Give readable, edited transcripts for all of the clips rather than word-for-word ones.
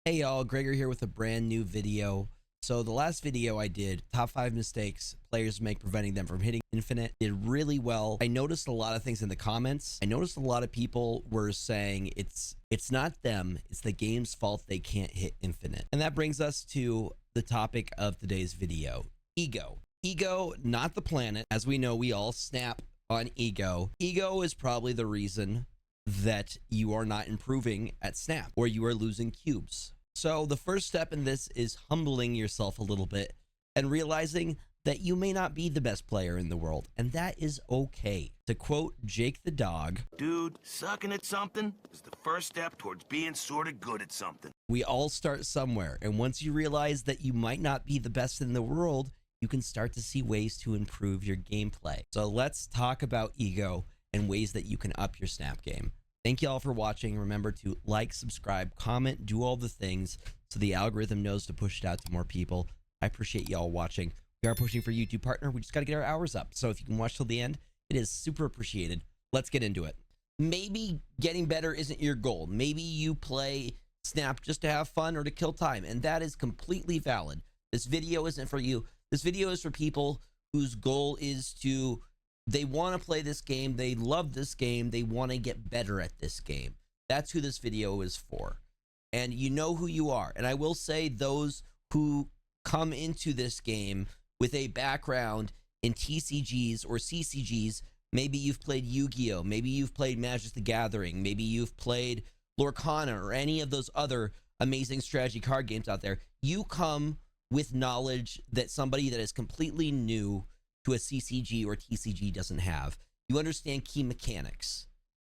Hey y'all, Gregor here with a brand new video. So the last video I did, top 5 mistakes players make preventing them from hitting infinite, did really well. I noticed a lot of things in the comments. I noticed a lot of people were saying it's not them, it's the game's fault they can't hit infinite. And that brings us to the topic of today's video, ego. Ego, not the planet. As we know, we all snap on ego. Ego is probably the reason that you are not improving at snap or you are losing cubes. So the first step in this is humbling yourself a little bit and realizing that you may not be the best player in the world, and that is okay. To quote Jake the dog, dude, sucking at something is the first step towards being sort of good at something. We all start somewhere, and once you realize that you might not be the best in the world, you can start to see ways to improve your gameplay. So let's talk about ego and ways that you can up your snap game. Thank you all for watching. Remember to like, subscribe, comment, do all the things so the algorithm knows to push it out to more people. I appreciate y'all watching. We are pushing for YouTube partner. We just got to get our hours up. So if you can watch till the end, it is super appreciated. Let's get into it. Maybe getting better isn't your goal. Maybe you play Snap just to have fun or to kill time, and that is completely valid. This video isn't for you. This video is for people whose goal is to they want to play this game, they love this game, they want to get better at this game. That's who this video is for. And you know who you are. And I will say those who come into this game with a background in TCGs or CCGs, maybe you've played Yu-Gi-Oh, maybe you've played Magic the Gathering, maybe you've played Lorcana or any of those other amazing strategy card games out there. You come with knowledge that somebody that is completely new to a CCG or TCG doesn't have. You understand key mechanics,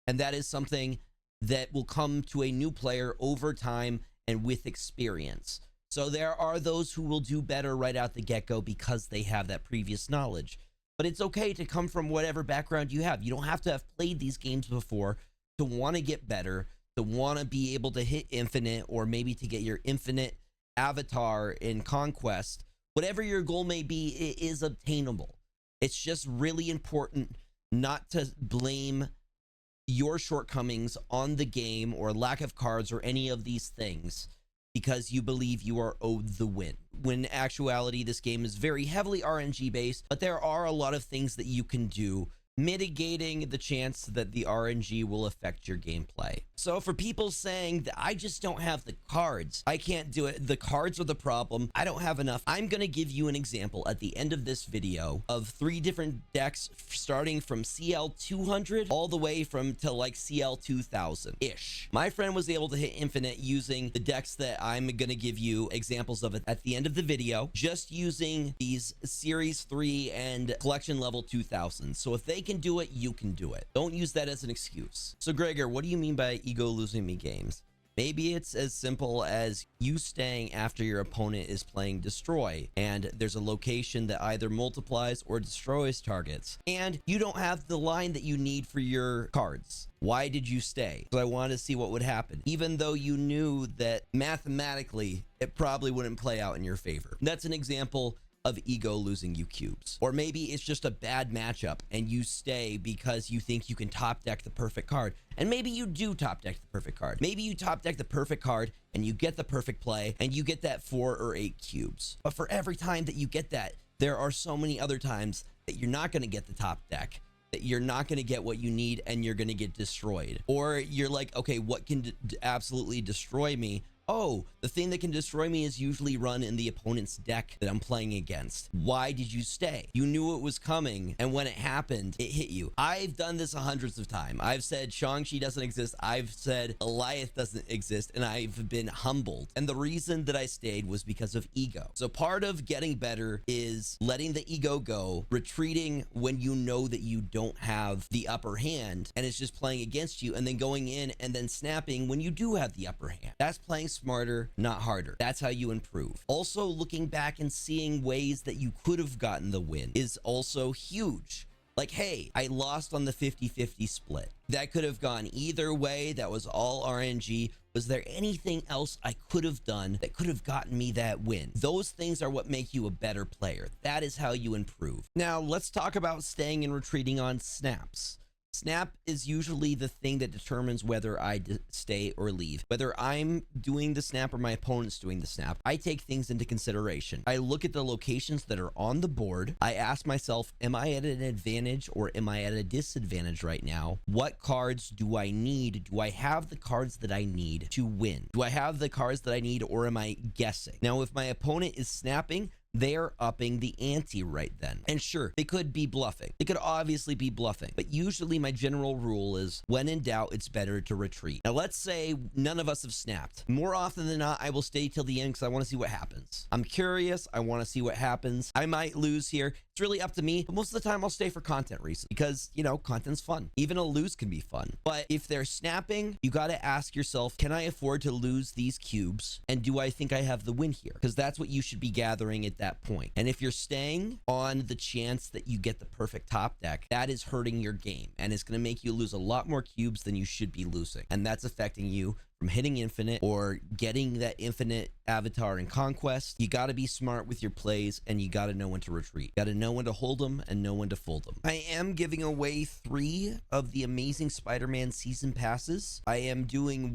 and that is something that will come to a new player over time and with experience. So there are those who will do better right out the get-go because they have that previous knowledge. But it's okay to come from whatever background you have. You don't have to have played these games before to want to get better, to want to be able to hit infinite, or maybe to get your infinite avatar in Conquest. Whatever your goal may be, it is obtainable. It's just really important not to blame your shortcomings on the game or lack of cards or any of these things because you believe you are owed the win. When in actuality, this game is very heavily RNG based, but there are a lot of things that you can do mitigating the chance that the RNG will affect your gameplay. So for people saying that I just don't have the cards, I can't do it, the cards are the problem, I don't have enough, I'm gonna give you an example at the end of this video of 3 different decks starting from CL 200 all the way from to like CL 2000-ish. My friend was able to hit infinite using the decks that I'm gonna give you examples of it at the end of the video, just using these Series 3 and collection level 2000. So if they can do it, you can do it. Don't use that as an excuse. So Gregor, what do you mean by ego losing me games? Maybe it's as simple as you staying after your opponent is playing destroy and there's a location that either multiplies or destroys targets and you don't have the line that you need for your cards. Why did you stay? So I wanted to see what would happen, even though you knew that mathematically it probably wouldn't play out in your favor. That's an example of ego losing you cubes. Or maybe it's just a bad matchup and you stay because you think you can top deck the perfect card. And maybe you do top deck the perfect card. Maybe you top deck the perfect card and you get the perfect play and you get that 4 or 8 cubes. But for every time that you get that, there are so many other times that you're not gonna get the top deck, that you're not gonna get what you need and you're gonna get destroyed. Or you're like, okay, what can absolutely destroy me? Oh, the thing that can destroy me is usually run in the opponent's deck that I'm playing against. Why did you stay? You knew it was coming, and when it happened, it hit you. I've done this hundreds of times. I've said Shang-Chi doesn't exist. I've said Goliath doesn't exist, and I've been humbled. And the reason that I stayed was because of ego. So part of getting better is letting the ego go, retreating when you know that you don't have the upper hand, and it's just playing against you, and then going in and then snapping when you do have the upper hand. That's playing smarter, not harder. That's how you improve. Also, looking back and seeing ways that you could have gotten the win is also huge. Like, hey, I lost on the 50-50 split. That could have gone either way. That was all RNG. Was there anything else I could have done that could have gotten me that win? Those things are what make you a better player. That is how you improve. Now, let's talk about staying and retreating on snaps. Snap is usually the thing that determines whether I stay or leave. Whether I'm doing the snap or my opponent's doing the snap, I take things into consideration. I look at the locations that are on the board. I ask myself, am I at an advantage or am I at a disadvantage right now? What cards do I need? Do I have the cards that I need to win? Do I have the cards that I need, or am I guessing? Now, if my opponent is snapping, they're upping the ante right then. And sure, they could be bluffing. They could obviously be bluffing. But usually my general rule is, when in doubt, it's better to retreat. Now, let's say none of us have snapped. More often than not, I will stay till the end because I want to see what happens. I'm curious. I want to see what happens. I might lose here. It's really up to me. But most of the time, I'll stay for content reasons because, you know, content's fun. Even a lose can be fun. But if they're snapping, you got to ask yourself, can I afford to lose these cubes? And do I think I have the win here? Because that's what you should be gathering at that point. And if you're staying on the chance that you get the perfect top deck, that is hurting your game and it's going to make you lose a lot more cubes than you should be losing. And that's affecting you from hitting infinite or getting that infinite avatar in Conquest. You got to be smart with your plays and you got to know when to retreat. Got to know when to hold them and know when to fold them. I am giving away 3 of the Amazing Spider-Man season passes. I am giving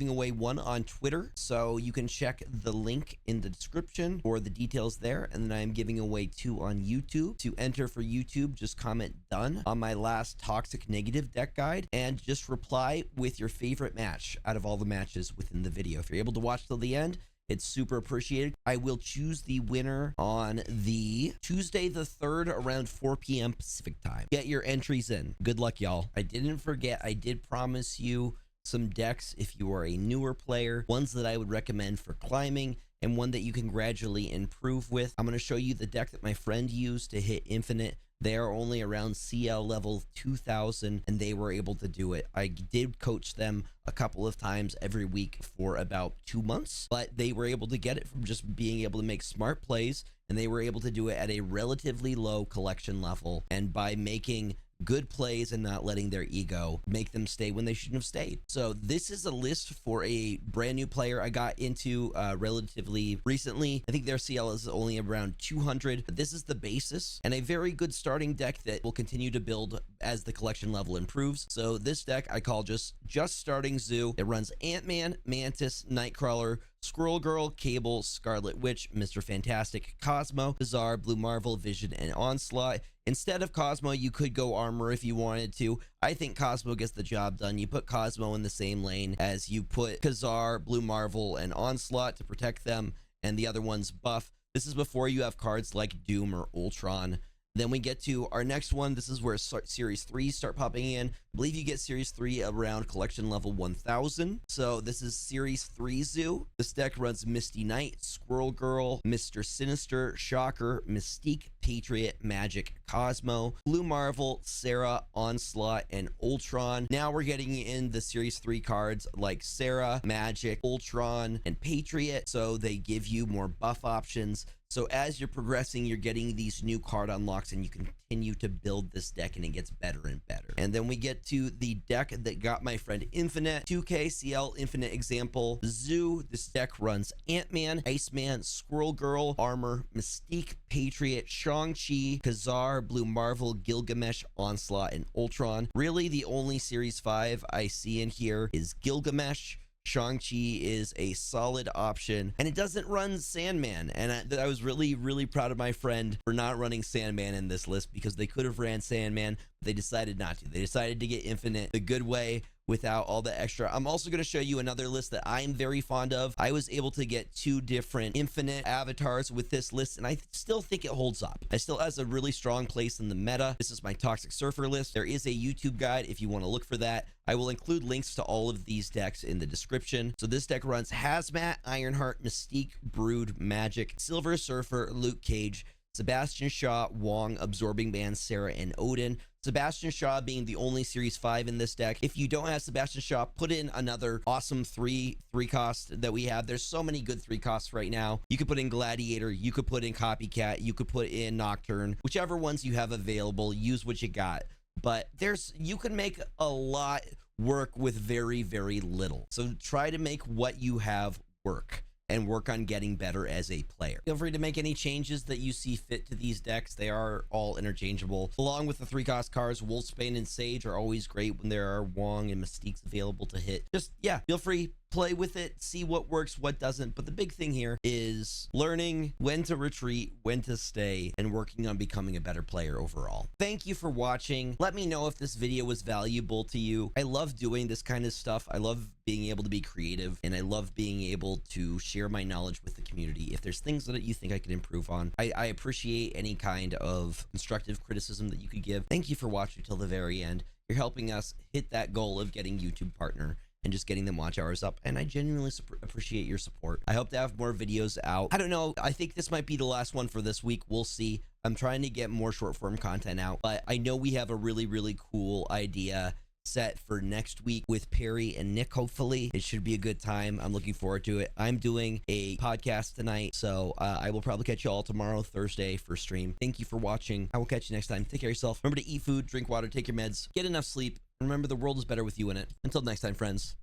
away one on Twitter, so you can check the link in the description for the details there. And then I am giving away 2 on YouTube. To enter for YouTube, just comment done on my last Toxic Negative deck guide and just reply with your favorite match out of all the matches within the video. If you're able to watch till the end, it's super appreciated. I will choose the winner on the Tuesday the 3rd around 4 p.m. Pacific time. Get your entries in. Good luck, y'all. I didn't forget, I did promise you some decks if you are a newer player, ones that I would recommend for climbing and one that you can gradually improve with. I'm going to show you the deck that my friend used to hit infinite. They are only around CL level 2000 and they were able to do it. I did coach them a couple of times every week for about 2 months, but they were able to get it from just being able to make smart plays, and they were able to do it at a relatively low collection level and by making good plays and not letting their ego make them stay when they shouldn't have stayed. So this is a list for a brand new player I got into relatively recently. I think their CL is only around 200, but this is the basis and a very good starting deck that will continue to build as the collection level improves. So this deck I call just starting Zoo. It runs Ant-Man, Mantis, Nightcrawler, Squirrel Girl, Cable, Scarlet Witch, Mr. Fantastic, Cosmo, Bizarre, Blue Marvel, Vision, and Onslaught. Instead of Cosmo, you could go Armor if you wanted to. I think Cosmo gets the job done. You put Cosmo in the same lane as you put Kazar, Blue Marvel, and Onslaught to protect them, and the other ones buff. This is before you have cards like Doom or Ultron. Then we get to our next one. This is where Series 3 start popping in. I believe you get Series 3 around collection level 1000. So this is Series 3 Zoo. This deck runs Misty Knight, Squirrel Girl, Mr. Sinister, Shocker, Mystique, Patriot, Magic, Cosmo, Blue Marvel, Sarah, Onslaught, and Ultron. Now we're getting in the Series 3 cards like Sarah, Magic, Ultron, and Patriot. So they give you more buff options. So as you're progressing, you're getting these new card unlocks and you continue to build this deck and it gets better and better. And then we get to the deck that got my friend Infinite, 2K CL Infinite example, Zoo. This deck runs Ant-Man, Iceman, Squirrel Girl, Armor, Mystique, Patriot, Shang-Chi, Kazar, Blue Marvel, Gilgamesh, Onslaught, and Ultron. Really, the only Series 5 I see in here is Gilgamesh. Shang-Chi is a solid option, and it doesn't run Sandman, and I was really proud of my friend for not running Sandman in this list because they could have ran Sandman, but they decided not to. They decided to get Infinite the good way without all the extra. I'm also going to show you another list that I'm very fond of. I was able to get 2 different Infinite avatars with this list, and I still think it holds up. It still has a really strong place in the meta. This is my Toxic Surfer list. There is a YouTube guide if you want to look for that. I will include links to all of these decks in the description. So this deck runs Hazmat, Ironheart, Mystique, Brood, Magic, Silver Surfer, Luke Cage, Sebastian Shaw, Wong, Absorbing Band, Sarah, and Odin. Sebastian Shaw being the only Series 5 in this deck. If you don't have Sebastian Shaw, put in another awesome 3 cost that we have. There's so many good 3 costs right now. You could put in Gladiator, you could put in Copycat, you could put in Nocturne. Whichever ones you have available, use what you got. But you can make a lot work with very little. So try to make what you have work. and work on getting better as a player. Feel free to make any changes that you see fit to these decks. They are all interchangeable. Along with the 3-cost cards, Wolfsbane and Sage are always great when there are Wong and Mystiques available to hit. Just, yeah, feel free, play with it, see what works, what doesn't. But the big thing here is learning when to retreat, when to stay, and working on becoming a better player overall. Thank you for watching. Let me know if this video was valuable to you. I love doing this kind of stuff. I love being able to be creative, and I love being able to share my knowledge with the community. If there's things that you think I could improve on, I appreciate any kind of constructive criticism that you could give. Thank you for watching till the very end. You're helping us hit that goal of getting YouTube partner and just getting them watch hours up, and I genuinely appreciate your support. I hope to have more videos out. I don't know, I think this might be the last one for this week. We'll see. I'm trying to get more short form content out, but I know we have a really cool idea set for next week with Perry and Nick. Hopefully it should be a good time. I'm looking forward to it. I'm doing a podcast tonight, so I will probably catch you all tomorrow, Thursday, for stream. Thank you for watching. I will catch you next time. Take care of yourself. Remember to eat food, drink water, take your meds, get enough sleep. Remember, the world is better with you in it. Until next time, friends.